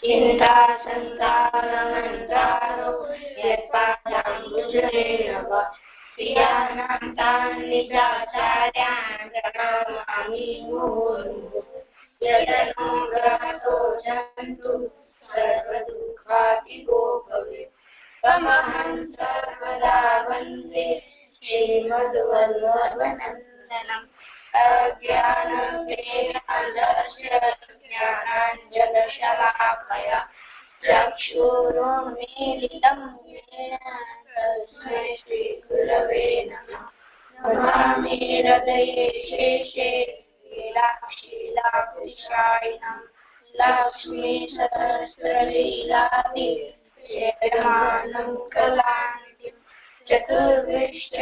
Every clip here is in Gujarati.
चिंता संतानमन्त्रारो यत्पादाम्बुजरेणव प्रियाणां तान् निजाचार्यान् प्रणमामि मुहुर्मुहुः यदनुग्रहतो जन्तु सर्वदुःखातिगो भवेत् तमहं सर्वदा वन्दे श्रीमद्वल्लभनन्दनम् ज्ञानाञ्जनशलाकया चक्षुरुन्मीलितं येन तस्मै श्रीगुरवे नमः नमामि हृदये शेषे लीलाक्षीलाभिषायिनं लक्ष्मीसहस्रलीलादिशयमानं कलानिधिं चतुर्विश्च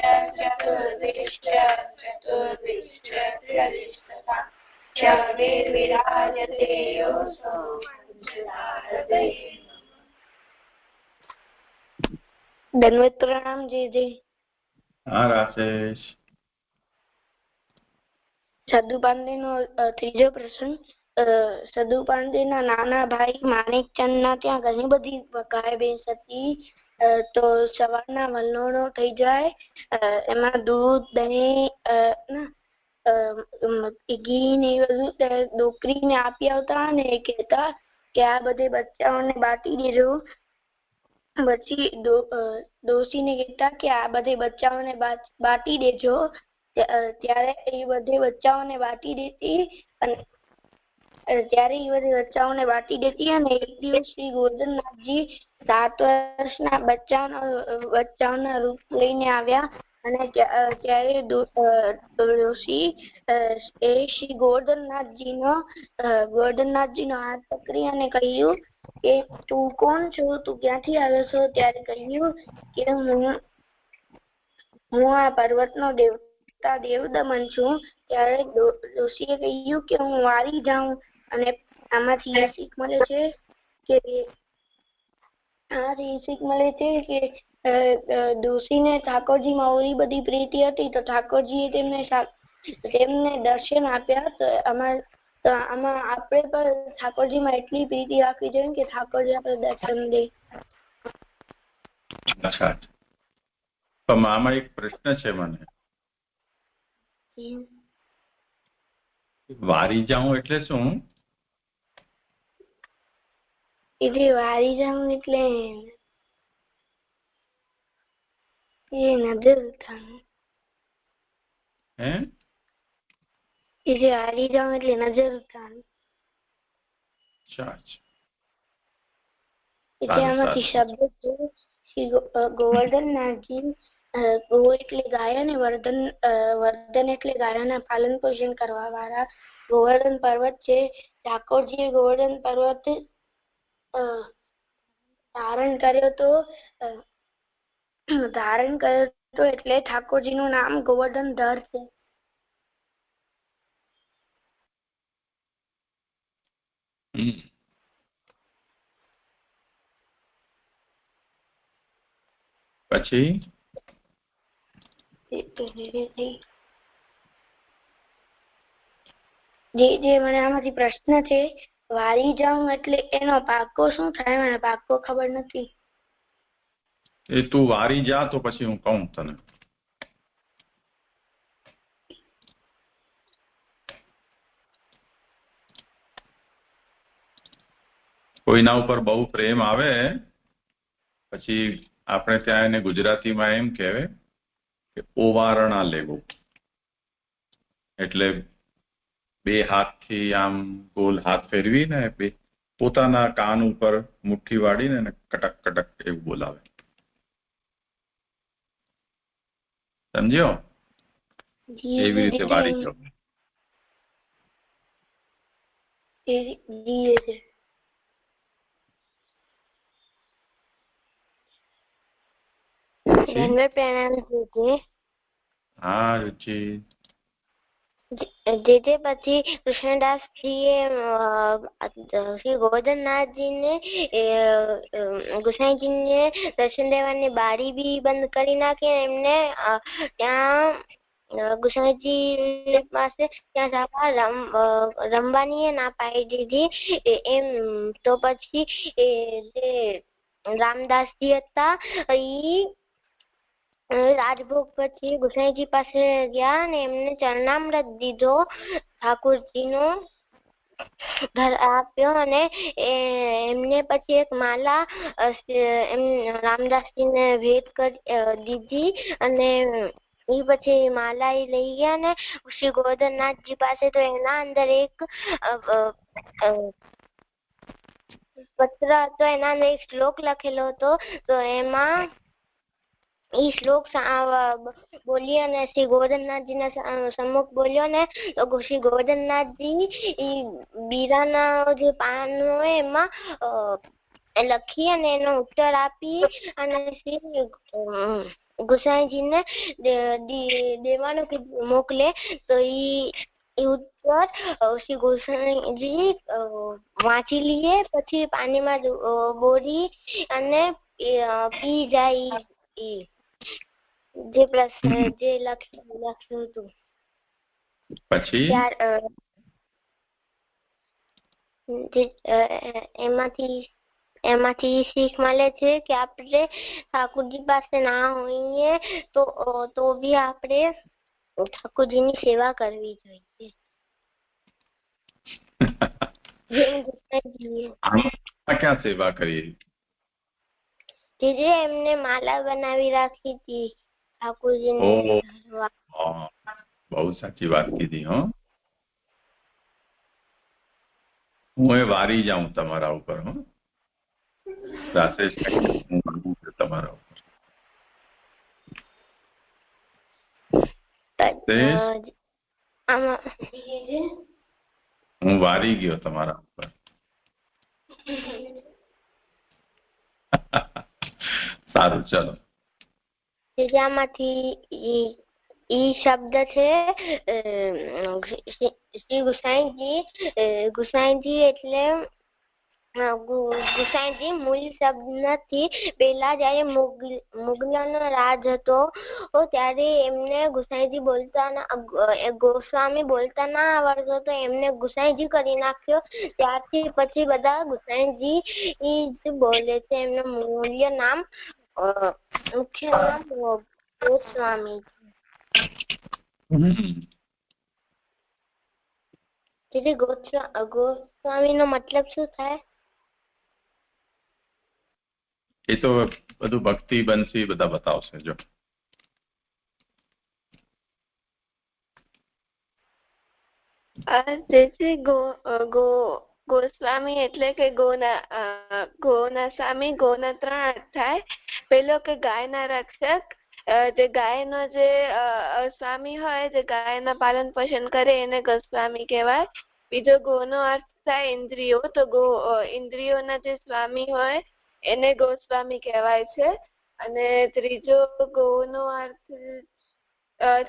विराजते योऽसौ दंडवत प्रणाम जी जी। हाँ राजेश। સદુ પાંડેનો ત્રીજો પ્રસંગ। સદુ પાંડેના નાના ભાઈ માણેકચંદ ના ત્યાં ઘણી બધી ગાય ભેંસ હતી। તો સવારના વલોણો થઈ જાય, એમાં દૂધ દહીં ઘી ને બધું ડોકરીને આપી આવતા અને કહેતા કે આ બધે બચ્ચાઓને બાટી દેજો। પછી ડોશીને કહેતા કે આ બધે બચ્ચાઓને બાટી દેજો। ત્યારે એ બધે બચ્ચાઓને બાટી દેતી અને એક દિવસ શ્રી ગોરધનનાથજી 7 વર્ષના બચ્ચાઓના રૂપ લઈને આવ્યા અને ત્યારે ડોશી એ શ્રી ગોરધનનાથજીનો હાથ પકડી અને કહ્યું કે તું કોણ છો, તું ક્યાંથી આવ્યો છો? ત્યારે કહ્યું કે હું આ પર્વતનો દેવતા દેવદમન છું। ત્યારે ડોશીએ કહ્યું કે હું વારી જાઉં। અને આમાંથી એ શીખ મળે છે કે ડોશીને ઠાકોરજીમાં ઓલી બધી પ્રીતિ હતી તો ઠાકોરજીએ તેમને દર્શન આપ્યા। તો આમાં આપણે પણ ઠાકોરજીમાં એટલી પ્રીતિ રાખવી જોઈએ કે ઠાકોરજી આપણે દર્શન દે। અચ્છા, પણ આમાં એક પ્રશ્ન છે મને, વારી જાઉં એટલે શું? વારી જાઉં એટલે નજર ઉતારવું। વારી જાઉં એટલે નજર ઉતારવું। એટલે આમાંથી શબ્દ છે શ્રી ગોવર્ધનનાથજી। ગો એટલે ગાય અને વર્ધન એટલે ગાયોના પાલન પોષણ કરવા વાળા। ગોવર્ધન પર્વત છે, ઠાકોરજીએ ગોવર્ધન પર્વત ધારણ કર્યો તો એટલે ઠાકોરજીનું નામ ગોવર્ધનધર છે। પછી જે મને આમાંથી પ્રશ્ન છે, વારી જાઉં એટલે એનો પાકો શું થાય? મને પાકો ખબર નથી। એ તું વારી જા તો પછી હું કહું તને। કોઈના ઉપર બહુ પ્રેમ આવે પછી આપણે ત્યાં એને ગુજરાતીમાં એમ કહેવાય કે ઓવારણા લેવું। એટલે બે હાથથી આમ ગોલ હાથ ફેરવીને પોતાના કાન ઉપર મુઠ્ઠી વાળીને કટક કટક એવું બોલાવે। સમજ્યો? એવી રીતે વારી જાવ। હા રુચિ। જે પછી કૃષ્ણદાસજીએ શ્રી ગોવર્ધનનાથજીને ગોસાઈજીને દર્શન દેવાની બારી બી બંધ કરી નાખી। એમને ત્યાં ગુસાઈજી પાસે ત્યાં જવા રમવાની ના પાડી દીધી એમ. તો પછી જે રામદાસજી હતા ઈ રાજભોગ પછી ગુસાઈજી પાસે ગયા અને એમને ચરણામૃત દીધો, ઠાકોરજીનો આપ્યો અને એમને પછી એક માલા રામદાસજીને ભેટ કરી દીધી અને એ પછી માલા એ લઈ ગયા ને શ્રી ગોવર્ધનનાથજી પાસે. તો એના અંદર એક પત્ર હતો, એના અંદર એક શ્લોક લખેલો હતો. તો એમાં એ શ્લોક બોલી અને શ્રી ગોવર્ધનનાથજી ના સન્મુખ બોલ્યો ને તો શ્રી ગોવર્ધનનાથજી બીરાના જે પાન હોય એમાં લખી અને એનો ઉત્તર આપી અને શ્રી ગુસાઈજીને દેવાનો મોકલે. તો એ ઉત્તર શ્રી ગોસાઈજી વાંચી લઈએ, પછી પાણીમાં બોરી અને પી જાય જે લખ્યું હતું. પછી એમાંથી શીખ મળે છે કે આપણે ઠાકોરજી પાસે ના હોઈએ તો બી આપણે ઠાકોરજીની સેવા કરવી જોઈએ. ક્યાં સેવા કરીએ? જે એમને માલા બનાવી રાખી હતી ઠાકોરજીને. બહુ સાચી વાત કીધી. હું એ વારી જાઉં તમારા ઉપર. રાશેષ તમારા ઉપર હું વારી ગયો તમારા ઉપર. સારું, ચાલો. આમાંથી ઈ શબ્દ છે શ્રી ગુસાઈજી એટલે ગુસાઈજી મૂળ શબ્દ નથી. પેલા જયારે મુગલનો રાજ હતો ત્યારે એમને ગુસાઈજી ગોસ્વામી બોલતા ના આવડતો તો એમને ગુસાઈજી કરી નાખ્યો. ત્યારથી પછી બધા ગુસાઈજી બોલે છે. એમનું મૂલ્ય નામ મુખ્ય નામ ગોસ્વામી. ગોસ્વામી નો મતલબ શું થાય? એ તો બધું ભક્તિ બંસી બધા બતાવશે. જો ગોસ્વામી એટલે કે ગોના સ્વામી. ગોના 3 અર્થ થાય. પેલો કે ગાયના રક્ષક, જે ગાયનો જે સ્વામી હોય, જે ગાયના પાલન પોષણ કરે એને ગોસ્વામી કહેવાય. બીજો ગોનો અર્થ થાય ઇન્દ્રિયો. તો ઇન્દ્રિયોના જે સ્વામી હોય એને ગોસ્વામી કહેવાય છે. અને ત્રીજો ગોનો અર્થ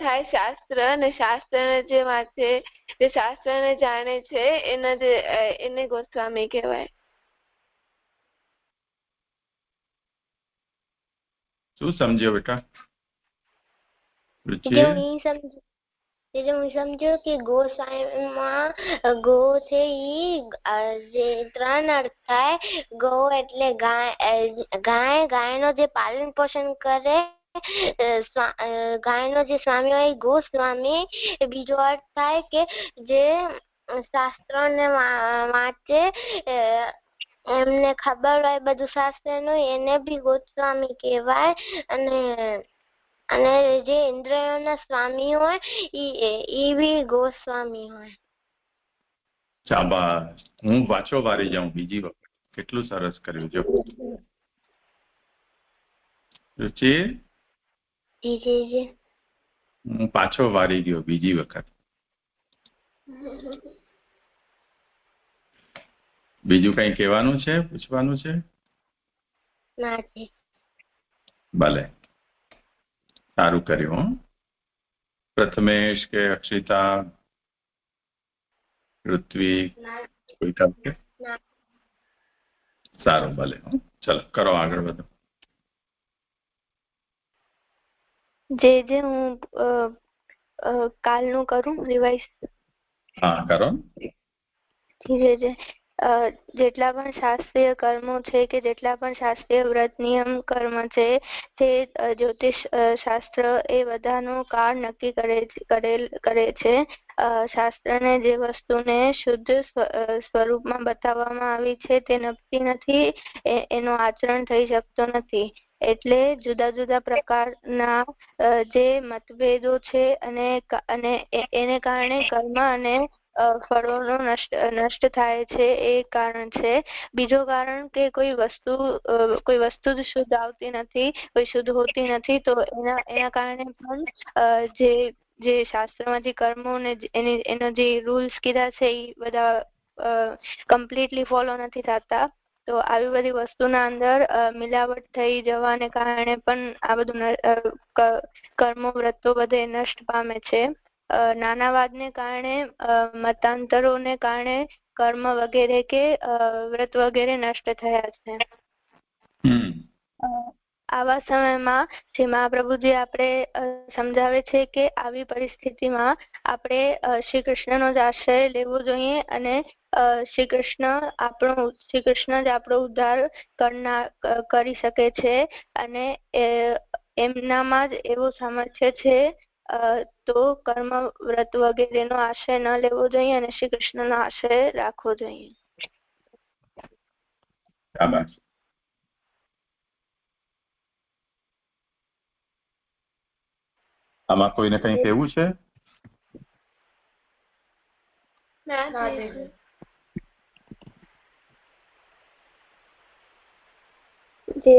થાય શાસ્ત્ર. અને શાસ્ત્ર જે વાંચે, જે શાસ્ત્રને જાણે છે એને ગોસ્વામી કહેવાય. શું સમજ્યો બેટા? હું સમજો કે ગોસ્વામીમાં ગો છે જે 3 અર્થ થાય. ગો એટલે ગાયનો જે પાલન પોષણ કરે, ગાયનો જે સ્વામી હોય ગોસ્વામી. બીજો અર્થ થાય કે જે શાસ્ત્રોને વાંચે, એમને ખબર હોય બધું શાસ્ત્ર નું, એને બી ગોસ્વામી કહેવાય. અને જે ઇન્દ્રિયોના સ્વામી હોય ઈ બી ગોસ્વામી હોય. શાબાશ. હું પાછો વારી જાઉં બીજી વખત. કેટલું સરસ કર્યું. જો રુચિ, હું પાછો વારી ગયો બીજી વખત. બીજું કઈ કહેવાનું છે, પૂછવાનું છે? ભલે, સારું કર્યું. પ્રથમેશ કે અક્ષિતા, પૃથ્વી, કોઈ કરશે? સારું, ભલે. ચલો, કરો, આગળ વધો. જે હું કાલનું કરું રિવાઇઝ? હા કરો. જેટલા પણ શાસ્ત્રીય કર્મો છે કે જેટલા પણ શાસ્ત્રીય વ્રત નિયમ કર્મ છે તે જ્યોતિષ શાસ્ત્ર એ બધાનો કાળ નક્કી કરે છે. શાસ્ત્રને જે વસ્તુને શુદ્ધ સ્વરૂપમાં બતાવવામાં આવી છે તે નક્કી નથી, એનું આચરણ થઈ શકતો નથી. એટલે જુદા જુદા પ્રકારના જે મતભેદો છે અને એને કારણે કર્મ અને ફળોનો નષ્ટ થાય છે એ કારણ છે. બીજું કારણ કે કોઈ વસ્તુ જ શુદ્ધ આવતી નથી, કોઈ શુદ્ધ હોતી નથી, તો એના કારણે પણ જે શાસ્ત્રમાંથી કર્મો ને એના જે રૂલ્સ કીધા છે એ બધા કમ્પ્લીટલી ફોલો નથી થતા. તો આવી બધી વસ્તુના અંદર મિલાવટ થઈ જવાને કારણે પણ આ બધું કર્મો વ્રતો બધે નષ્ટ પામે છે. નાના વાદને કારણે મતાંતરોને કારણે કર્મ વગેરે કે વ્રત વગેરે નષ્ટ થયા છે. આવા સમયમાં શ્રી મહાપ્રભુજી આપણે સમજાવે છે કે આવી પરિસ્થિતિમાં આપણે શ્રી કૃષ્ણનો જ આશ્રય લેવો જોઈએ અને શ્રી કૃષ્ણ જ આપણો ઉદ્ધાર કરી શકે છે અને એમનામાં જ એવું સામર્થ્ય છે. તો કર્મ વ્રત વગેરેનો આશ્રય ન લેવો જોઈએ અને શ્રી કૃષ્ણનો આશ્રય રાખવો જોઈએ. આમાં કોઈને કંઈ કહેવું છે?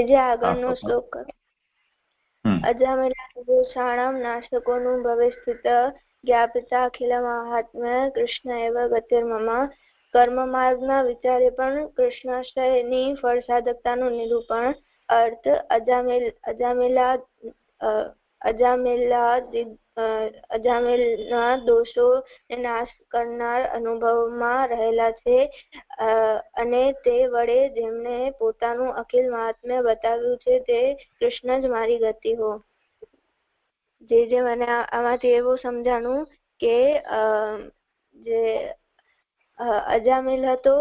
જે આગળનો શ્લોક અજામિલાદોષાણામ નાશકોનું ભવે સ્થિત જ્ઞાપિતા અખિલ મહાત્મ્ય કૃષ્ણ એવ ગતિર્મમ. કર્મ માર્ગના વિચારે પણ કૃષ્ણાશ્રયની ફળ સાધકતાનું નિરૂપણ. અર્થ અજામિલના દોષો નાશ કરનાર અનુભવમાં રહેલા છે અને તે વડે જેમણે પોતાનું અખિલ મહાત્મ્ય બતાવ્યું છે તે કૃષ્ણ જ મારી ગતિ હો. જે મને આમાંથી એવું સમજાણું કે જે અજામિલ હતો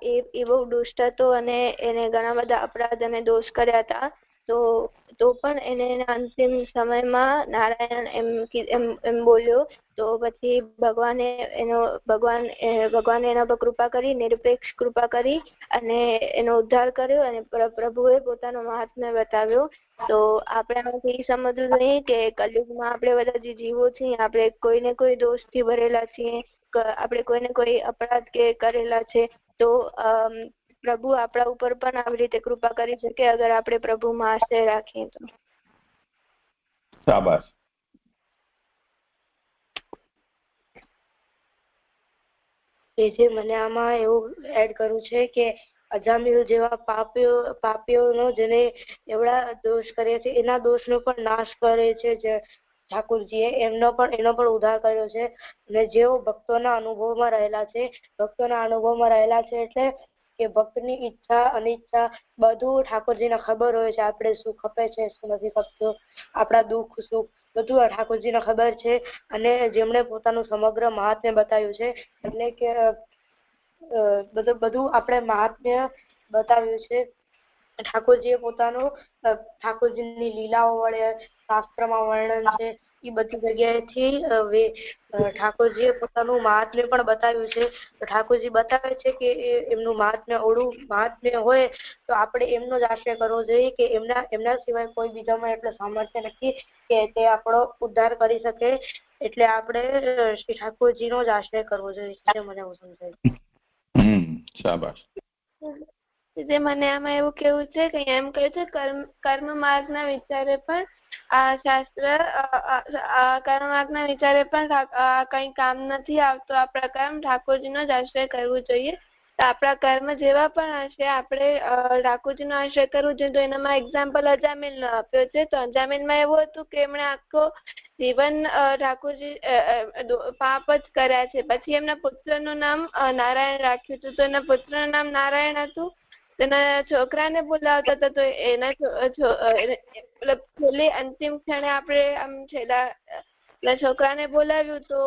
એ બહુ દુષ્ટ હતો અને એને ઘણા બધા અપરાધ અને દોષ કર્યા હતા. તો પણ એને એના અંતિમ સમયમાં નારાયણ એમ બોલ્યો તો પછી ભગવાને એના પર કૃપા કરી, નિરપેક્ષ કૃપા કરી અને એનો ઉદ્ધાર કર્યો અને પ્રભુએ પોતાનો મહાત્મ્ય બતાવ્યો. તો આપણે આમાંથી સમજવું જોઈએ કે કલયુગમાં આપણે બધા જે જીવો છીએ આપણે કોઈને કોઈ દોષથી ભરેલા છીએ, આપણે કોઈને કોઈ અપરાધ કે કરેલા છે, તો પ્રભુ આપણા ઉપર પણ આવી રીતે કૃપા કરી શકે અગર આપણે પ્રભુમાં આશ્રય રાખીએ તો. શાબાશ. જે મને આમાં એવું એડ કરવું છે કે અજામિલ જેવા પાપીઓનો જેને એવડા દોષ કરે છે એના દોષનો પણ નાશ કરે છે જે ઠાકોરજીએ એનો પણ ઉદ્ધાર કર્યો છે. અને જેઓ ભક્તોના અનુભવમાં રહેલા છે એટલે કે ભક્તની ઈચ્છા અનિચ્છા બધું ઠાકોરજીને ખબર હોય છે. આપણે શું ખપે છે, શું નથી ખપતું, આપણા દુઃખ સુખ બધું ઠાકોરજીને ખબર છે. અને જેમણે પોતાનું સમગ્ર મહાત્મ્ય બતાવ્યું છે એટલે કે બધું આપણે મહાત્મ્ય બતાવ્યું છે. ઠાકોરજીએ પોતાનું ઠાકોરજીની લીલાઓ વડે શાસ્ત્રમાં વર્ણન છે એ બધી જગ્યાએથી ઠાકોરજીએ પોતાનું મહાત્મ્ય પણ બતાવ્યું છે. તો ઠાકોરજી બતાવે છે કે એમનું મહાત્મ્ય હોય તો આપણે એમનો જ આશ્રય કરવો જોઈએ કે એમના સિવાય કોઈ બીજામાં એટલે સામર્થ્ય નથી કે તે આપણો ઉદ્ધાર કરી શકે. એટલે આપણે શ્રી ઠાકોરજીનો જ આશ્રય કરવો જોઈએ. મને એવું સમજાય. શાબાશ. મને આમાં એવું કેવું છે કે એમ કહે છે કર્મ માર્ગના વિચારે પણ આ શાસ્ત્ર કર્મ માર્ગના વિચારે પણ કઈ કામ નથી આવતું. આ પ્રકાર ઠાકોરજીનો જ આશ્રય કરવું જોઈએ. આપણા કર્મ જેવા પણ હશે આપણે ઠાકોરજીનો આશ્રય કરવું જોઈએ. તો એનામાં એક્ઝામ્પલ અજામિલનો આપ્યો છે. તો અજામિલમાં એવું હતું કે એમણે આખો જીવન ઠાકોરજી પાપ જ કર્યા છે. પછી એમના પુત્રનું નામ નારાયણ રાખ્યું હતું. તો એના પુત્રનું નામ નારાયણ હતું. તેના છોકરાને બોલાવતા હતા. તો એના છેલ્લે અંતિમ ક્ષણે આપણે આમ છેલ્લા એટલે છોકરાને બોલાવ્યું તો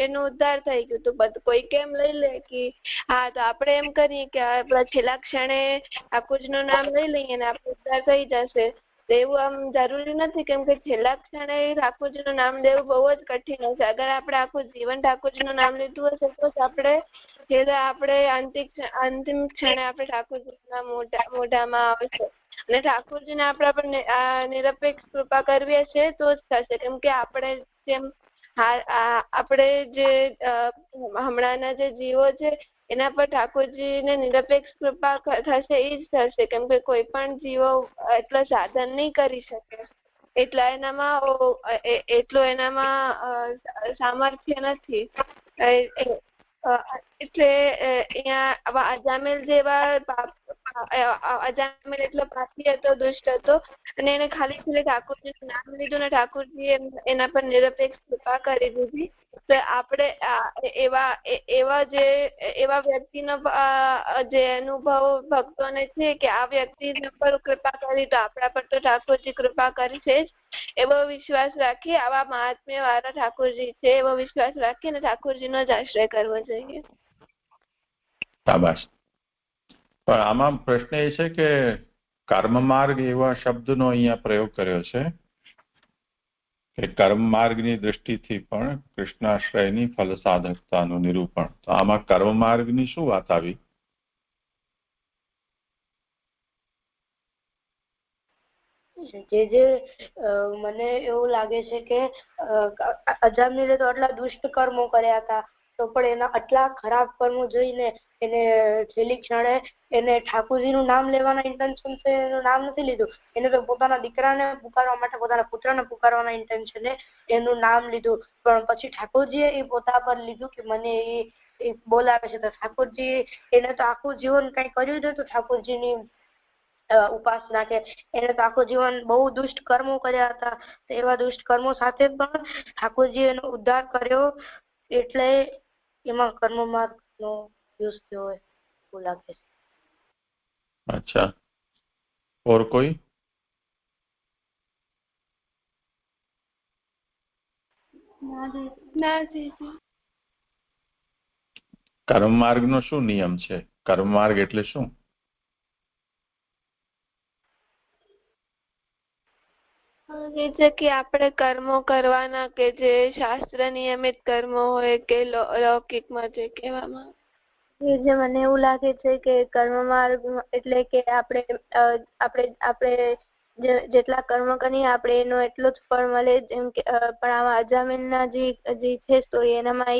એનો ઉદ્ધાર થઈ ગયું. તો બધું કોઈ કેમ લઈ લે કે હા તો આપણે એમ કરીએ કે આપણા છેલ્લા ક્ષણે ઠાકોરજીનું નામ લઈ લઈએ ને આપણો ઉદ્ધાર થઈ જશે. એવું આમ જરૂરી નથી, કેમ કે છેલ્લા ક્ષણે ઠાકોરજીનું નામ લેવું બહુ જ કઠિન હશે. અગર આપણે આખું જીવન ઠાકોરજીનું નામ લીધું હશે તો જ આપણે અંતિમ ક્ષણે આપણે ઠાકોરજીના મોઢામાં આવશે. અને ઠાકોરજીને આપણા પર નિરપેક્ષ કૃપા કરવી હશે તો જ થશે, કેમ કે આપણે જે હમણાંના જે જીવો છે એના પર ઠાકોરજીને નિરપેક્ષ કૃપા થશે એ જ થશે, કેમ કે કોઈ પણ જીવો એટલો સાધન નહીં કરી શકે, એટલો એનામાં સામર્થ્ય નથી. એટલે અહીંયા અજામિલ એટલો પાપી હતો, દુષ્ટ હતો, અને એને ખાલી ઠાકોરજીનું નામ લીધું ને ઠાકોરજીએ એના પર નિરપેક્ષ કૃપા કરી દીધી. તો આપણે એવા વ્યક્તિનો જે અનુભવ ભક્તોને છે કે આ વ્યક્તિ પર કૃપા કરી તો આપણા પર તો ઠાકોરજી કૃપા કરશે જ, એવો વિશ્વાસ રાખી, આવા મહાત્મ્ય વાળા ઠાકોરજી છે એવો વિશ્વાસ રાખીને ઠાકોરજીનો જ આશ્રય કરવો જોઈએ. શાબાશ. પણ આમાં પ્રશ્ન એ છે કે કર્મ માર્ગ એવા શબ્દનો અહીંયા પ્રયોગ કર્યો છે કે કર્મ માર્ગની દૃષ્ટિથી પણ કૃષ્ણાશ્રયની ફલ સાધકતાનું નિરૂપણ. તો આમાં કર્મ માર્ગની શું વાત આવી? જે મને એવું લાગે છે કે અજામિલે તો આટલા દુષ્ટ કર્મો કર્યા હતા, તો પણ એના આટલા ખરાબ કર્મો જોઈને એને છેલ્લી ક્ષણે એને ઠાકોરજીનું નામ લેવાના ઇન્ટેન્શન છે એનું નામ નથી લીધું. એને તો પોતાના દીકરાને પુકારવા માટે, પોતાના પુત્રને પુકારવાના ઇન્ટેન્શને એનું નામ લીધું. પણ પછી ઠાકોરજીએ એ પોતા પર લીધું કે મને એ બોલાવે છે. તો ઠાકોરજી એને તો આખું જીવન કઈ કર્યું જ હતું ઠાકોરજીની ઉપાસના કે એને તો આખું જીવન બહુ દુષ્ટ કર્મો કર્યા હતા. એવા દુષ્ટ કર્મો સાથે પણ ઠાકોરજી એનો ઉદ્ધાર કર્યો, એટલે એમાં કર્મ માર્ગ નો યુઝ થયો હોય એવું લાગે છે. અચ્છા, और कोई? કર્મ માર્ગનો શું નિયમ છે? કર્મ માર્ગ એટલે શું? એ છે કે આપણે કર્મો કરવાના કે જે શાસ્ત્ર નિયમિત કર્મો હોય કે લૌકિકમાં જે કહેવામાં જે મને એવું લાગે છે કે કર્મ માર્ગ એટલે કે આપણે જેટલા કર્મ કરીએ આપણે એનો એટલો જ ફળ મળે. જેમ કે પણ આમાં અજામિલના જે છે સ્ટોરી એનામાં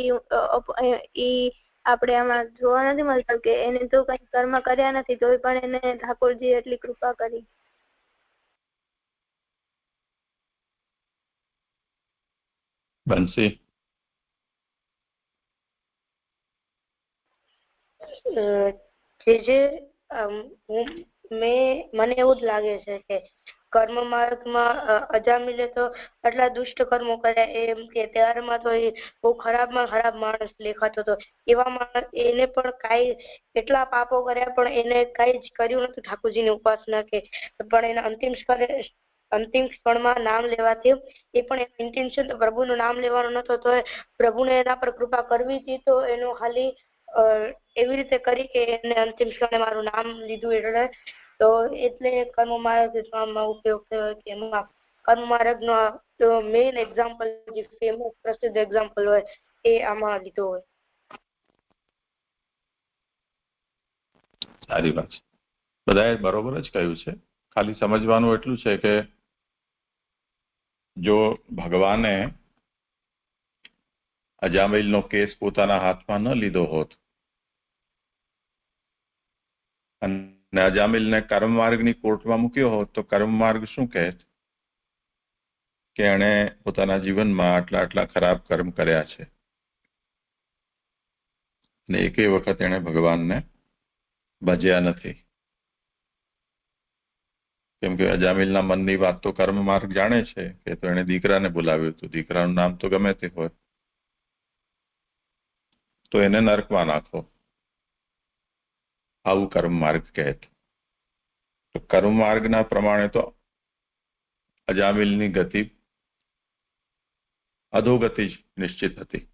આપણે આમાં જોવા નથી મળતું કે એને તો કઈ કર્મ કર્યા નથી તોય પણ એને ઠાકોરજી એટલી કૃપા કરી. બંસી? મને એવું જ લાગે છે કે કર્મ માર્ગમાં અજામિલે તો આટલા દુષ્ટ કર્મો કર્યા, એમ કે ત્યારમાં તો એ બહુ ખરાબમાં ખરાબ માણસ લેખાતો હતો. એવામાં એને પણ કાંઈ એટલા પાપો કર્યા પણ એને કાંઈ જ કર્યું નથી ઠાકોરજીની ઉપાસના કે, પણ એના અંતિમ ક્ષણમાં નામ લેવાથી એ પણ એનું ઇન્ટેન્શન પ્રભુનું નામ લેવાનું નતો, તો પ્રભુને એના પર કૃપા કરવી હતી. તો એનું ખાલી એવી રીતે કરી કે એને અંતિમ ક્ષણે મારું નામ લીધું, એટલે કર્મ માર્ગમાં ઉપયોગ થયો કે એમાં કર્મ માર્ગનો મેઇન એક્ઝામ્પલ, જે ફેમસ પ્રસિદ્ધ એક્ઝામ્પલ હોય એ આમાં લીધો હોય. સારી વાત છે, બધાએ બરોબર જ કહ્યું છે. ખાલી સમજવાનું એટલું છે કે જો ભગવાને અજામિલનો કેસ પોતાના હાથમાં ન લીધો હોત અને અજામિલને કર્મ માર્ગની કોર્ટમાં મૂક્યો હોત તો કર્મ માર્ગ શું કહે કે એણે પોતાના જીવનમાં આટલા ખરાબ કર્મ કર્યા છે અને એકેય વખત એણે ભગવાનને ભજ્યા નથી. કેમ કે અજામિલના મનની વાત તો કર્મ માર્ગ જાણે છે કે તો એને દીકરાને બોલાવ્યું હતું, દીકરાનું નામ તો ગમે તે હોય, તો એને નરકમાં નાખો, આવું કર્મ માર્ગ કહેત. તો કર્મ માર્ગના પ્રમાણે તો અજામિલની ગતિ અધોગતિ જ નિશ્ચિત હતી.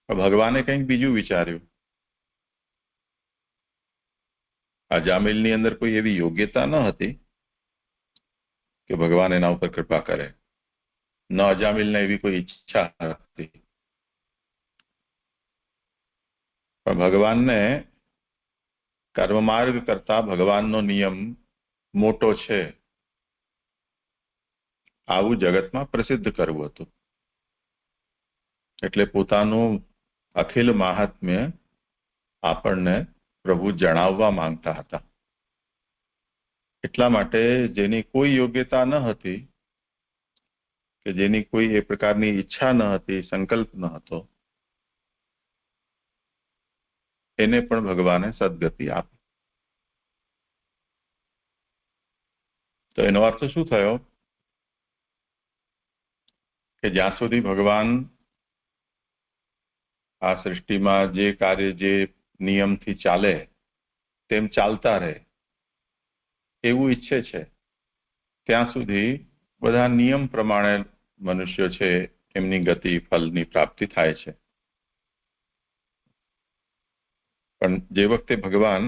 ભગવાને કંઈક બીજું વિચાર્યું. અજામિલની અંદર કોઈ એવી યોગ્યતા ન હતી કે ભગવાન એના ઉપર કૃપા કરે. ન અજામિલને એવી કોઈ ઈચ્છા હતી. પણ ભગવાનને કર્મમાર્ગ કરતા ભગવાનનો નિયમ મોટો છે આવું જગતમાં પ્રસિદ્ધ કરવું હતું. એટલે પોતાનું અખિલ મહાત્મ્ય આપણને પ્રભુ જણાવવા માંગતા હતા. એટલા માટે જેની કોઈ યોગ્યતા ન હતી કે જેની કોઈ એ પ્રકારની ઈચ્છા ન હતી, સંકલ્પ ન હતો, એને પણ ભગવાને સદગતિ આપી. તો એનો અર્થ શું થયો કે જ્યાં સુધી ભગવાન આ સૃષ્ટિમાં જે કાર્ય જે નિયમથી ચાલે તેમ ચાલતા રહે એવું ઈચ્છે છે ત્યાં સુધી બધા નિયમ પ્રમાણે મનુષ્યો છે એમની ગતિ ફલની પ્રાપ્તિ થાય છે. પણ જે વખતે ભગવાન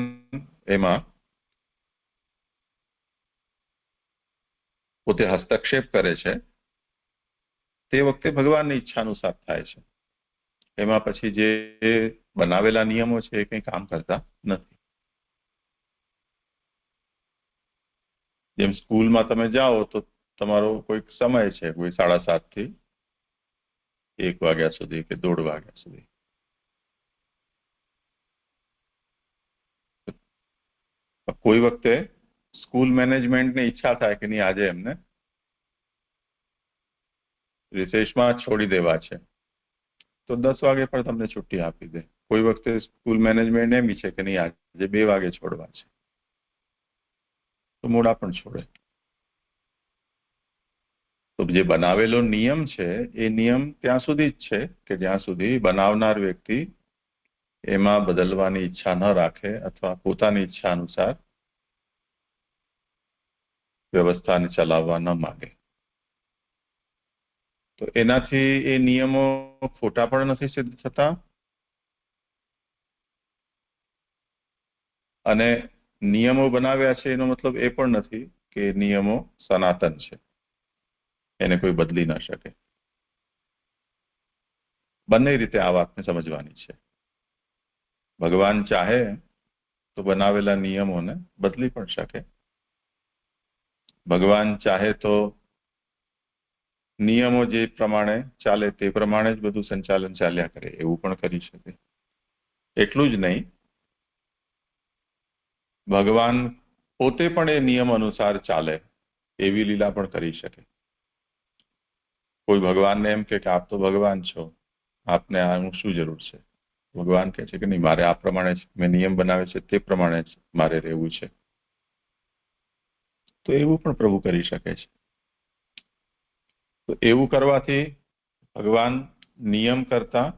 એમાં પોતે હસ્તક્ષેપ કરે છે તે વખતે ભગવાનની ઈચ્છા અનુસાર થાય છે. એમાં પછી જે બનાવેલા નિયમો છે એ કંઈ કામ કરતા નથી. જેમ સ્કૂલમાં તમે જાઓ તો તમારો કોઈક સમય છે, કોઈ 7:30 થી 1 વાગ્યા સુધી કે 1:30 વાગ્યા સુધી. કોઈ વખતે સ્કૂલ મેનેજમેન્ટની ઈચ્છા થાય કે નહીં આજે એમને રિસેસમાં છોડી દેવા છે તો 10 વાગે પણ તમને છુટ્ટી આપી દે. કોઈ વખતે સ્કૂલ મેનેજમેન્ટ એમ ઈચ્છે કે નહીં આજે 2 વાગે છોડવા છે તો મોડા પણ છોડે. તો જે બનાવેલો નિયમ છે એ નિયમ ત્યાં સુધી જ છે કે જ્યાં સુધી બનાવનાર વ્યક્તિ એમાં બદલવાની ઈચ્છા ન રાખે અથવા પોતાની ઈચ્છા અનુસાર વ્યવસ્થાને ચલાવવા ન માંગે. તો એનાથી એ નિયમો ખોટા પણ નથી સિદ્ધ થતા અને નિયમો બનાવ્યા છે એનો મતલબ એ પણ નથી કે નિયમો સનાતન છે, એને કોઈ બદલી ન શકે. બંને રીતે આ વાતને સમજવાની છે. ભગવાન ચાહે તો બનાવેલા નિયમોને બદલી પણ શકે. ભગવાન ચાહે તો નિયમો જે પ્રમાણે ચાલે તે પ્રમાણે જ બધું સંચાલન ચાલ્યા કરે એવું પણ કરી શકે. એટલું જ નહીં, ભગવાન પોતે પણ એ નિયમ અનુસાર ચાલે એવી લીલા પણ કરી શકે. કોઈ ભગવાનને એમ કે આપ તો ભગવાન છો, આપને આનું શું જરૂર છે? ભગવાન કહે છે કે નહીં, મારે આ પ્રમાણે મેં નિયમ બનાવે છે તે પ્રમાણે જ મારે રહેવું છે. તો એવું પણ પ્રભુ કરી શકે છે. તો એવું કરવાથી ભગવાન નિયમ કરતા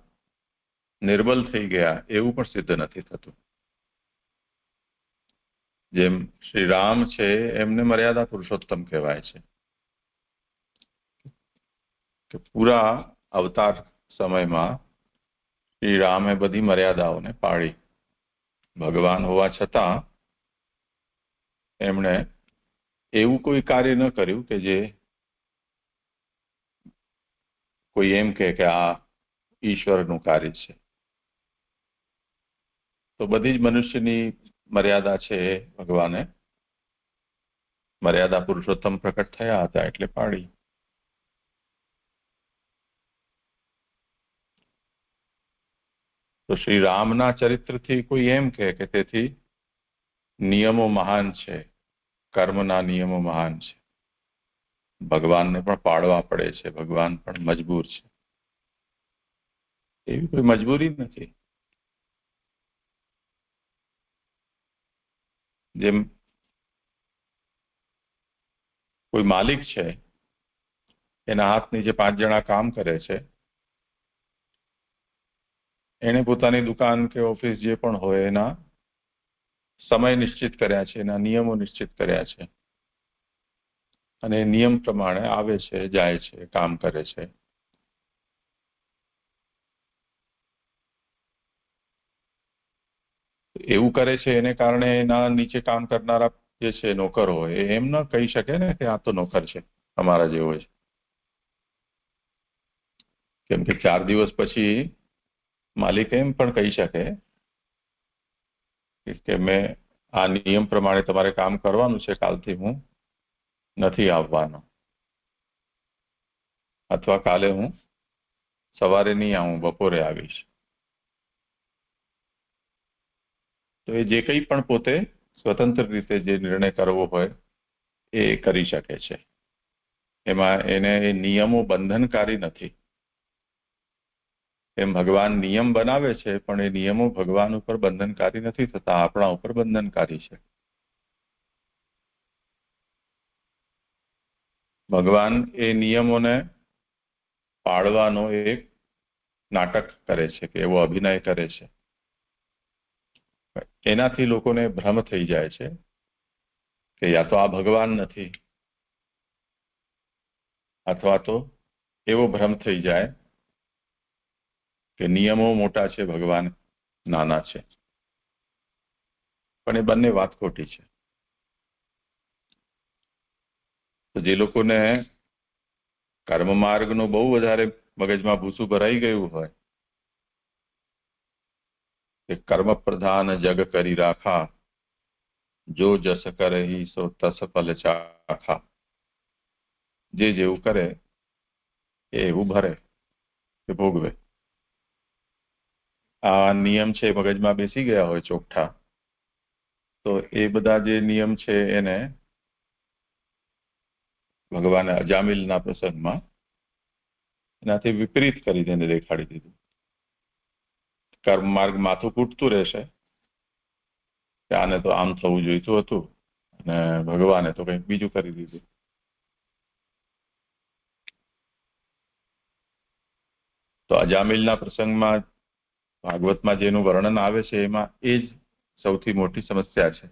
નિર્બલ થઈ ગયા એવું પણ સિદ્ધ નથી થતું. જેમ શ્રી રામ છે એમને મર્યાદા પુરુષોત્તમ કહેવાય છે કે પૂરા અવતાર સમયમાં શ્રી રામે બધી મર્યાદાઓને પાળી. ભગવાન હોવા છતાં એમણે એવું કોઈ કાર્ય ન કર્યું કે જે કોઈ એમ કહે કે આ ઈશ્વરનું કાર્ય છે. તો બધી જ મનુષ્યની મર્યાદા છે ભગવાને મર્યાદા પુરુષોત્તમ પ્રકટ થયા હતા એટલે પાડી. તો શ્રી રામના ચરિત્રથી કોઈ એમ કહે કે તેથી નિયમો મહાન છે, કર્મના નિયમો મહાન છે, ભગવાનને પણ પાડવા પડે છે, ભગવાન પણ મજબૂર છે, એવી કોઈ મજબૂરી નથી. જેમ કોઈ માલિક છે એના હાથ નીચે 5 જણા કામ કરે છે, એને પોતાની દુકાન કે ઓફિસ જે પણ હોય એના સમય નિશ્ચિત કર્યા છે, એના નિયમો નિશ્ચિત કર્યા છે. અને નિયમ પ્રમાણે આવે છે, જાય છે, કામ કરે છે. એવું કરે છે એને કારણે એના નીચે કામ કરનારા જે છે નોકરો હોય એમ ન કહી શકે ને કે આ તો નોકર છે, અમારા જેવો છે. કેમ કે 4 દિવસ પછી માલિક એમ પણ કહી શકે કે મેં આ નિયમ પ્રમાણે તમારે કામ કરવાનું છે, કાલથી હું નથી આવવાનો, અથવા કાલે હું સવારે નહીં આવું, બપોરે આવીશ. તો એ જે કંઈ પણ પોતે સ્વતંત્ર રીતે જે નિર્ણય કરવો હોય એ કરી શકે છે. એમાં એને એ નિયમો બંધનકારી નથી. એમ ભગવાન નિયમ બનાવે છે, પણ એ નિયમો ભગવાન ઉપર બંધનકારી નથી થતા, આપણા ઉપર બંધનકારી છે. ભગવાન એ નિયમોને પાળવાનો એક નાટક કરે છે, કે એવો અભિનય કરે છે. એનાથી લોકોને ભ્રમ થઈ જાય છે કે યા તો આ ભગવાન નથી, અથવા તો એવો ભ્રમ થઈ જાય કે નિયમો મોટા છે, ભગવાન નાના છે. પણ એ બંને વાત ખોટી છે. તો જે લોકોને કર્મ માર્ગનું બહુ વધારે મગજમાં ભૂસું ભરાઈ ગયું હોય કે કર્મ પ્રધાન જગ કરી રાખા, જો જસ કરહી સો તસ ફલ ચાખા. જે જેવું કરે એ એવું ભરે કે ભોગવે. આ નિયમ છે મગજમાં બેસી ગયા હોય ચોખ્ઠા, તો એ બધા જે નિયમ છે એને ભગવાને અજામિલના પ્રસંગમાં એનાથી વિપરીત કરી તેને દેખાડી દીધું. કર્મ માર્ગ માથું કૂટતું રહેશે કે આને તો આમ થવું જોઈતું હતું અને ભગવાને તો કંઈક બીજું કરી દીધું. તો અજામિલના પ્રસંગમાં ભાગવતમાં જેનું વર્ણન આવે છે એમાં એ જ સૌથી મોટી સમસ્યા છે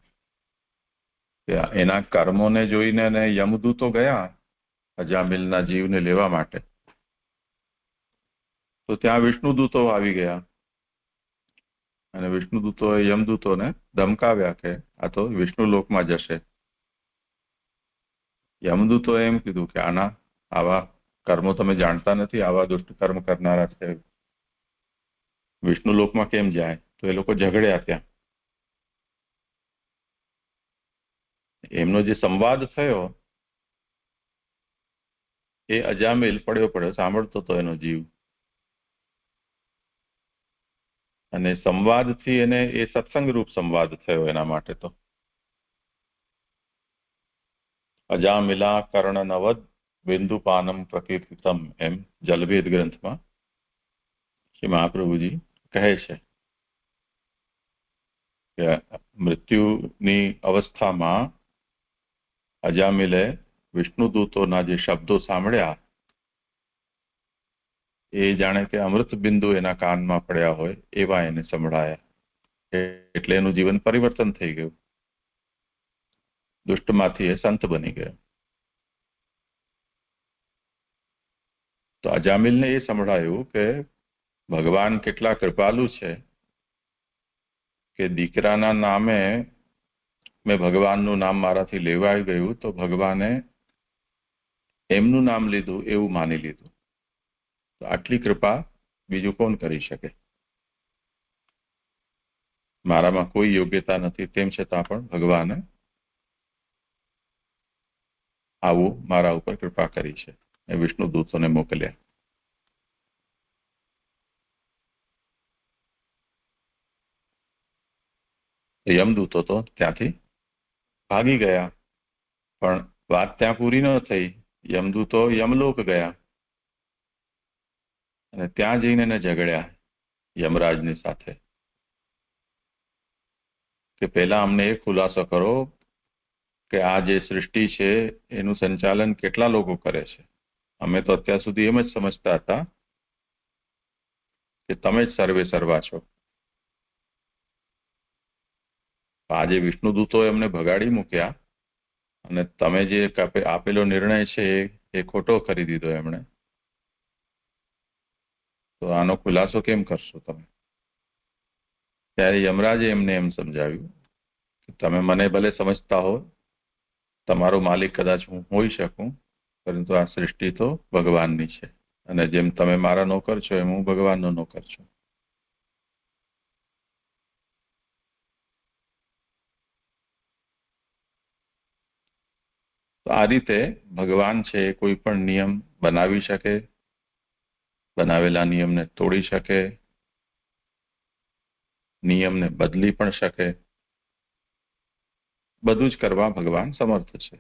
કે એના કર્મોને જોઈને એને યમદૂતો ગયા અજામિલના જીવને લેવા માટે, તો ત્યાં વિષ્ણુદૂતો આવી ગયા અને વિષ્ણુદૂતોએ યમદૂતોને ધમકાવ્યા કે આ તો વિષ્ણુ લોકમાં જશે. યમદૂતોએ એમ કીધું કે આવા કર્મો તમે જાણતા નથી, આવા દુષ્ટ કર્મ કરનારા છે, વિષ્ણુ લોકમાં કેમ જાય? તો એ લોકો ઝઘડ્યા ત્યાં. એમનો જે સંવાદ થયો એ અજામિલ પડ્યો સાંભળતો હતો એનો જીવ, અને સંવાદથી એને એ સત્સંગ રૂપ સંવાદ થયો એના માટે. તો અજામિલા કર્ણ નવદ બિંદુપાનમ પ્રકીર્તિતમ એમ જલભેદ ગ્રંથમાં શ્રી મહાપ્રભુજી કહે છે કે મૃત્યુની અવસ્થામાં અજામિલે વિષ્ણુદૂતોના જે શબ્દો સાંભળ્યા એ જાણે કે અમૃત બિંદુ એના કાનમાં પડ્યા હોય એવા એને સંભળાયા. એટલે એનું જીવન પરિવર્તન થઈ ગયું, દુષ્ટમાંથી એ સંત બની ગયો. તો અજામિલને એ સંભળાયું કે ભગવાન કેટલા કૃપાલુ છે કે દીકરાના નામે મેં ભગવાનનું નામ મારાથી લેવાઈ ગયું, તો ભગવાને એમનું નામ લીધું એવું માની લીધું. તો આટલી કૃપા બીજું કોણ કરી શકે? મારામાં કોઈ યોગ્યતા નથી, તેમ છતાં પણ ભગવાને આવું મારા ઉપર કૃપા કરી છે. એ વિષ્ણુ દૂતોને મોકલ્યા. યમદૂતો તો ત્યાંથી ભાગી ગયા, પણ વાત ત્યાં પૂરી ન થઈ. યમદૂતો યમલોક ગયા અને ત્યાં જઈને એને ઝઘડ્યા યમરાજની સાથે કે પહેલા અમને એ ખુલાસો કરો કે આ જે સૃષ્ટિ છે એનું સંચાલન કેટલા લોકો કરે છે? અમે તો અત્યાર સુધી એમ જ સમજતા હતા કે તમે જ સર્વે સર્વા છો. આજે વિષ્ણુદૂતો એમને ભગાડી મૂક્યા અને તમે જે આપેલો નિર્ણય છે એ ખોટો કરી દીધો એમણે, તો આનો ખુલાસો કેમ કરશો તમે? ત્યારે યમરાજે એમને એમ સમજાવ્યું કે તમે મને ભલે સમજતા હો, તમારો માલિક કદાચ હું હોઈ શકું, પરંતુ આ સૃષ્ટિ તો ભગવાનની છે, અને જેમ તમે મારા નોકર છો એમ હું ભગવાનનો નોકર છું. તો આ રીતે ભગવાન છે એ કોઈ પણ નિયમ બનાવી શકે, બનાવેલા નિયમને તોડી શકે, નિયમને બદલી પણ શકે, બધું જ કરવા ભગવાન સમર્થ છે.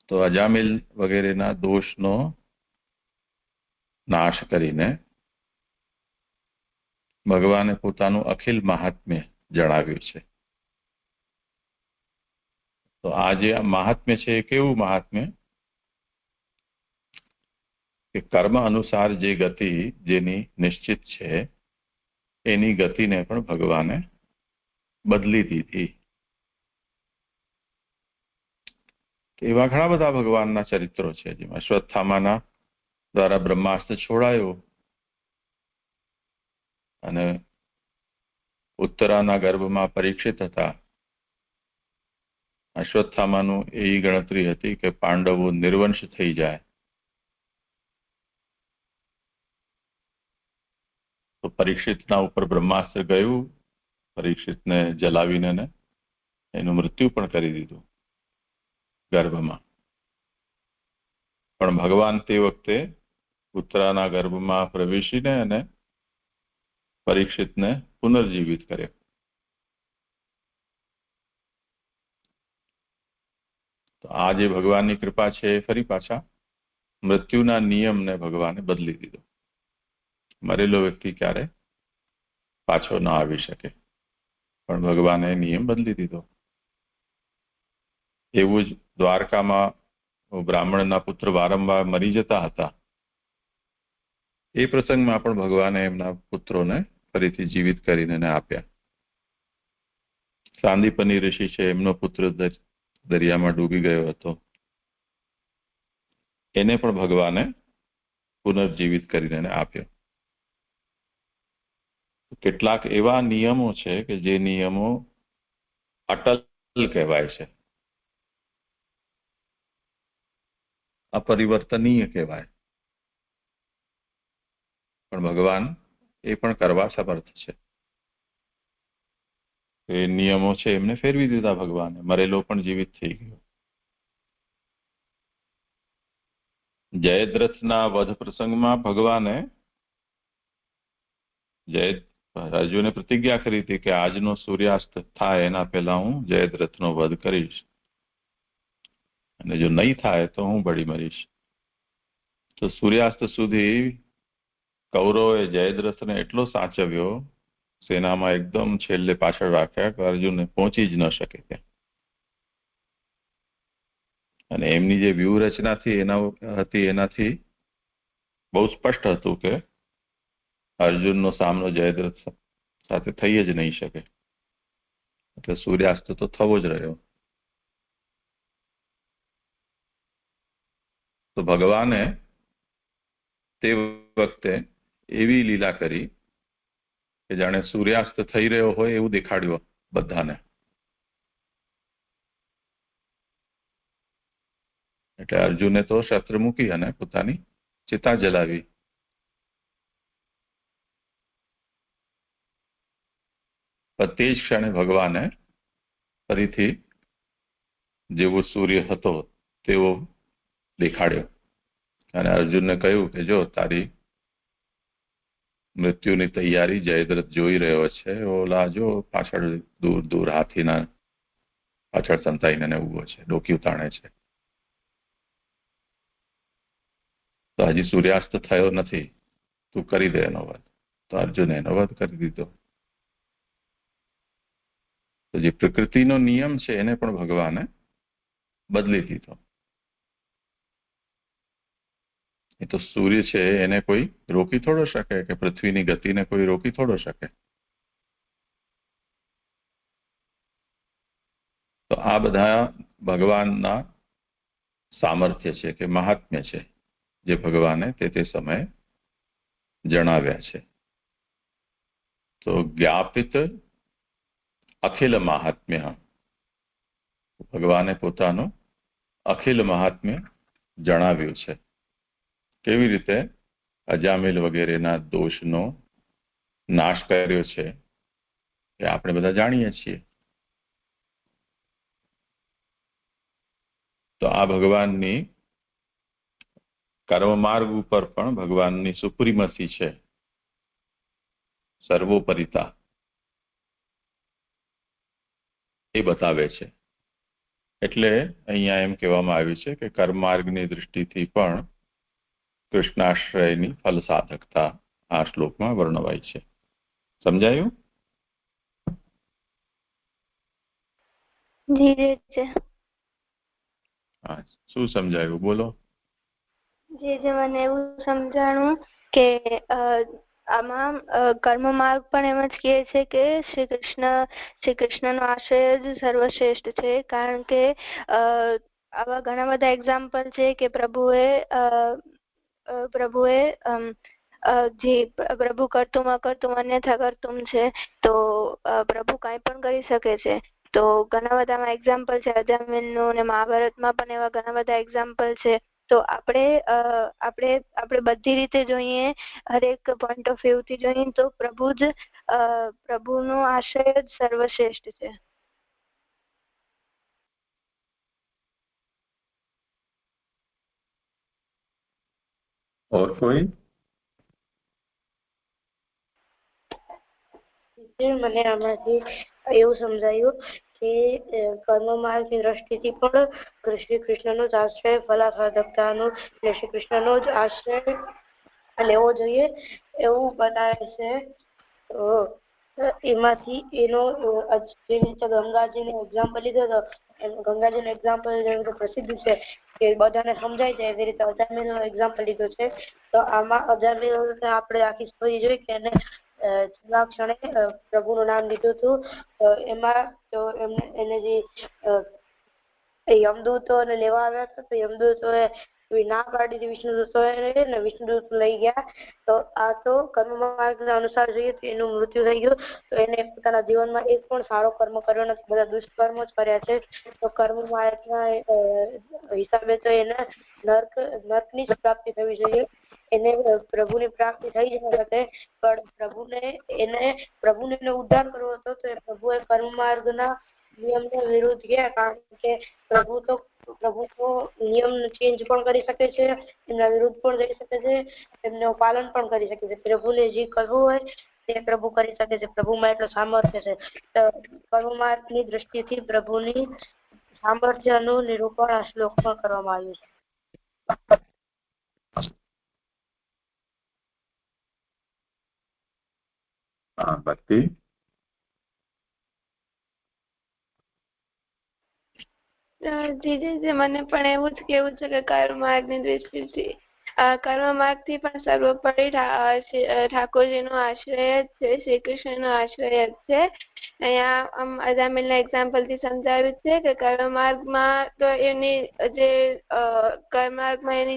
તો અજામિલ વગેરેના દોષનો નાશ કરીને ભગવાને પોતાનું અખિલ મહાત્મ્ય જણાવ્યું છે. તો આ જે મહાત્મ્ય છે એ કેવું મહાત્મ્ય? કે કર્મ અનુસાર જે ગતિ જેની નિશ્ચિત છે એની ગતિને પણ ભગવાને બદલી દીધી. એવા ઘણા બધા ભગવાનના ચરિત્રો છે, જેમાં અશ્વત્થામાના દ્વારા બ્રહ્માસ્ત્ર છોડાયો અને ઉત્તરાના ગર્ભમાં પરીક્ષિત હતા. અશ્વત્થામાનું એવી ગણતરી હતી કે પાંડવો નિર્વંશ થઈ જાય, તો પરીક્ષિતના ઉપર બ્રહ્માસ્ત્ર ગયું, પરીક્ષિતને જલાવીને એનું મૃત્યુ પણ કરી દીધું ગર્ભમાં. પણ ભગવાન તે વખતે ઉત્તરાના ગર્ભમાં પ્રવેશીને અને પરીક્ષિતને પુનર્જીવિત કર્યો. તો આ જે ભગવાનની કૃપા છે એ ફરી પાછા મૃત્યુના નિયમને ભગવાને બદલી દીધો. મરેલો વ્યક્તિ ક્યારે પાછો ન આવી શકે, પણ ભગવાને નિયમ બદલી દીધો. એવું જ દ્વારકામાં બ્રાહ્મણના પુત્ર વારંવાર મરી જતા હતા, એ પ્રસંગમાં પણ ભગવાને એમના પુત્રોને ફરીથી જીવિત કરીને આપ્યા. સાંદીપની ઋષિ છે, એમનો પુત્ર દરિયામાં ડૂબી ગયો હતો, એને પણ ભગવાને પુનર્જીવિત કરીને આપ્યો. કેટલાક એવા નિયમો છે કે જે નિયમો અટલ કહેવાય છે, અપરિવર્તનીય કહેવાય, પણ ભગવાન એ પણ કરવા સમર્થ છે. એ નિયમો છે એમને ફેરવી દીધા ભગવાને, મરેલો પણ જીવિત થઈ ગયો. જયદ્રથના વધ પ્રસંગમાં ભગવાને અર્જુને પ્રતિજ્ઞા કરી હતી કે આજનો સૂર્યાસ્ત થાય એના પહેલા હું જયદ્રથનો વધ કરીશ, અને જો નહીં થાય તો હું બળી મરીશ. તો સૂર્યાસ્ત સુધી કૌરવોએ જયદ્રથને એટલો સાચવ્યો, સેનામાં એકદમ છેલ્લે પાછળ રાખ્યા કે અર્જુનને પહોંચી જ ન શકે ત્યાં. અને એમની જે વ્યૂહરચના હતી એનાથી બહુ સ્પષ્ટ હતું કે અર્જુનનો સામનો જયદ્રથ સાથે થઈ જ નહીં શકે, એટલે સૂર્યાસ્ત તો થવો જ રહ્યો. તો ભગવાને તે વખતે એવી લીલા કરી કે જાણે સૂર્યાસ્ત થઈ રહ્યો હોય એવું દેખાડ્યું બધાને. એટલે અર્જુને તો શસ્ત્ર મૂકી અને પોતાની ચિતા જલાવી. તે જ ક્ષણે ભગવાને ફરીથી જેવો સૂર્ય હતો તેવો દેખાડ્યો અને અર્જુનને કહ્યું કે જો તારી મૃત્યુની તૈયારી જયદ્રથ જોઈ રહ્યો છે, ઓલા જો પાછળ દૂર દૂર હાથીના પાછળ સંતાઈને ઉભો છે, ડોકી ઉતાણે છે. તો હજી સૂર્યાસ્ત થયો નથી, તું કરી દે એનો વધ. તો અર્જુને એનો વધ કરી દીધો. તો જે પ્રકૃતિનો નિયમ છે એને પણ ભગવાને બદલી દીધો. એ તો સૂર્ય છે એને કોઈ રોકી થોડો શકે, કે પૃથ્વીની ગતિને કોઈ રોકી થોડો શકે. તો આ બધા ભગવાનના સામર્થ્ય છે કે મહાત્મ્ય છે જે ભગવાને તે સમયે જણાવ્યા છે. તો જ્ઞાપિત અખિલ મહાત્મ્ય, ભગવાને પોતાનું અખિલ મહાત્મ્ય જણાવ્યું છે. કેવી રીતે અજામિલ વગેરેના દોષનો નાશ કર્યો છે એ આપણે બધા જાણીએ છીએ. તો આ ભગવાનની કર્મમાર્ગ ઉપર પણ ભગવાનની સુપ્રીમસી છે, સર્વોપરિતા એ બતાવે છે. એટલે અહીંયા એમ કહેવામાં આવ્યું છે કે કર્મમાર્ગની દૃષ્ટિથી પણ કૃષ્ણાશ્રયની ફલ સાધકતા આ શ્લોકમાં વર્ણવાય છે. સમજાયું? જી જી હા, શું સમજાયું બોલો? જી મને એવું સમજાણું કે આમાં કર્મ માર્ગ પણ એમ જ કહે છે કે શ્રી કૃષ્ણનો આશ્રય જ સર્વશ્રેષ્ઠ છે. કારણ કે આવા ઘણા બધા એક્ઝામ્પલ છે કે પ્રભુએ જે પ્રભુ કરતું અકર્તું અન્યથા કરતું છે, તો પ્રભુ કાંઈ પણ કરી શકે છે. તો ઘણા બધામાં એક્ઝામ્પલ છે અજામિલનું, ને મહાભારતમાં પણ એવા ઘણા બધા એક્ઝામ્પલ છે. તો આપણે બધી રીતે જોઈએ, હરેક પોઈન્ટ ઓફ વ્યૂ થી જોઈએ તો પ્રભુનો આશ્રય જ સર્વશ્રેષ્ઠ છે. और कोई? મને આમાંથી એવું સમજાયું કે કર્મ માર્ગની દ્રષ્ટિથી પણ શ્રી કૃષ્ણનો જ આશ્રય ફલાસાધકતાનો, શ્રી કૃષ્ણનો જ આશ્રય લેવો જોઈએ એવું બતાવે છે. એમાંથી એનો જે રીતે ગંગાજીનો એક્ઝામ્પલ લીધો હતો, ગંગાજીનો એક્ઝામ્પલ જેમ કે પ્રસિદ્ધ છે કે બધાને સમજાય જાય, એવી રીતે અજામિલનો એક્ઝામ્પલ લીધો છે. તો આમાં અજામિલને આપણે આખી સ્ટોરી જોઈ કે એને છેલ્લા ક્ષણે પ્રભુનું નામ લીધું હતું. એમાં તો એને જે યમદૂતોને લેવા આવ્યા હતા, તો યમદૂતોએ ના પાડી હતી વિષ્ણુદૂતોએ, ને વિષ્ણુદૂત લઈ ગયા. તો આ તો કર્મ માર્ગના અનુસાર જોઈએ તો એનું મૃત્યુ થઈ ગયું. તો એને પોતાના જીવનમાં એક પણ સારો કર્મ કર્યો નથી, બધા દુષ્કર્મો જ કર્યા છે. તો કર્મ માર્ગના હિસાબે તો એને નર્કની જ પ્રાપ્તિ થવી જોઈએ. એને પ્રભુની પ્રાપ્તિ થઈ જ ન શકે, પણ પ્રભુને ઉદ્ધાર કરવો હતો તો એ પ્રભુએ કર્મ માર્ગના નિયમને વિરુદ્ધ ગયા. કારણ કે પ્રભુ તો નિયમ ચેન્જ પણ કરી શકે છે, એમના વિરુદ્ધ પણ જઈ શકે છે, એમનું પાલન પણ કરી શકે છે. પ્રભુને જે કરવું હોય તે પ્રભુ કરી શકે છે. પ્રભુમાં એટલું સામર્થ્ય છે. કર્મ માર્ગની દ્રષ્ટિથી પ્રભુની સામર્થ્યનું નિરૂપણ આ શ્લોકમાં કરવામાં આવ્યું છે. હા, ભક્તિ. જી મને પણ એવું જ કેવું છે કે કર્મ માર્ગની દ્રષ્ટિથી કર્મ માર્ગથી પણ સર્વોપરી ઠાકોરજીનો આશ્રય જ છે, શ્રી કૃષ્ણનો આશ્રય જ છે. અહીંયા અજામિલના એક્ઝામ્પલથી સમજાવ્યું છે કે કર્મ માર્ગમાં તો એની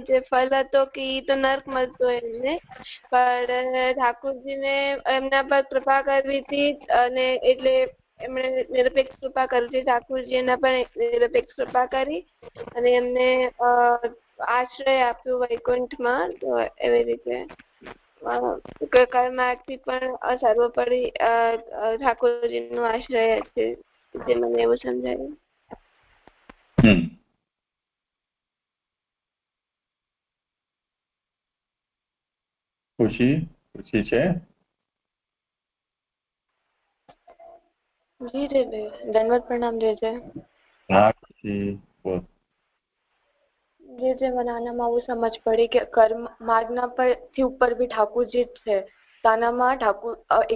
જે ફલ હતો કે એ તો નર્ક મળતો એમને, પણ ઠાકોરજીને એમના પર કૃપા કરવી હતી, અને એટલે એમણે નિરપેક્ષ કૃપા કરી. ઠાકોરજી એના પર નિરપેક્ષ કૃપા કરી અને એમને આશ્રય આપ્યું વૈકુંઠમાં. તો એવી રીતે કર્મથી પણ સર્વોપરી ઠાકોરજીનો આશ્રય છે, જે મને એવું સમજાયું. ખુશી છે? જી દંડવત પ્રણામ જય. હા ખુશી બોલ. જે મને આનામાં આવું સમજ પડી કે કર્મ માર્ગના પરથી ઉપર બી ઠાકોરજી જ છે. આનામાં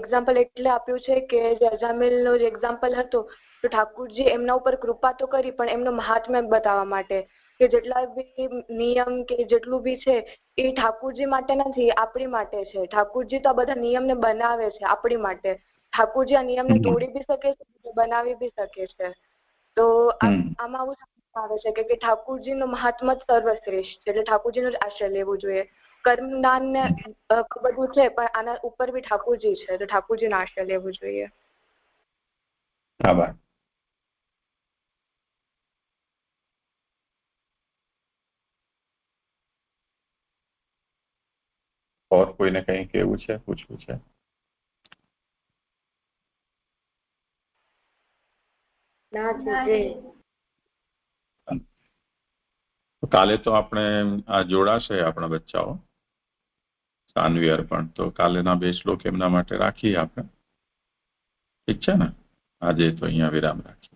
એક્ઝામ્પલ એટલે આપ્યું છે કે જે અજામિલનો જે એક્ઝામ્પલ હતો, તો ઠાકોરજી એમના ઉપર કૃપા તો કરી પણ એમનો મહાત્મ્ય બતાવવા માટે કે જેટલા બી નિયમ કે જેટલું બી છે એ ઠાકોરજી માટે નથી, આપણી માટે છે. ઠાકોરજી તો આ બધા નિયમને બનાવે છે આપણી માટે. ઠાકોરજી આ નિયમને તોડી બી શકે છે, બનાવી બી શકે છે. તો તો હમ. આમાં આવું આવે છે કે ઠાકુરજીનું મહાત્મા જ સર્વશ્રેષ્ઠ છે, એટલે ઠાકુરજીનો જ આશ્રય લેવો જોઈએ. કર્મદાન ને બધું છે, પણ આના ઉપર બી ઠાકુરજી છે, તો ઠાકુરજીનો આશ્રય લેવો જોઈએ. આભાર. ઓર કોઈને કંઈ કહેવું છે, પૂછવું છે? ના છે. કાલે તો આપણે આ જોડાશે આપણા બચ્ચાઓ સાન્વી અર્પણ, તો કાલેના 2 શ્લોક એમના માટે રાખીએ આપણે. ઠીક છે ને? આજે તો અહીંયા વિરામ રાખીએ.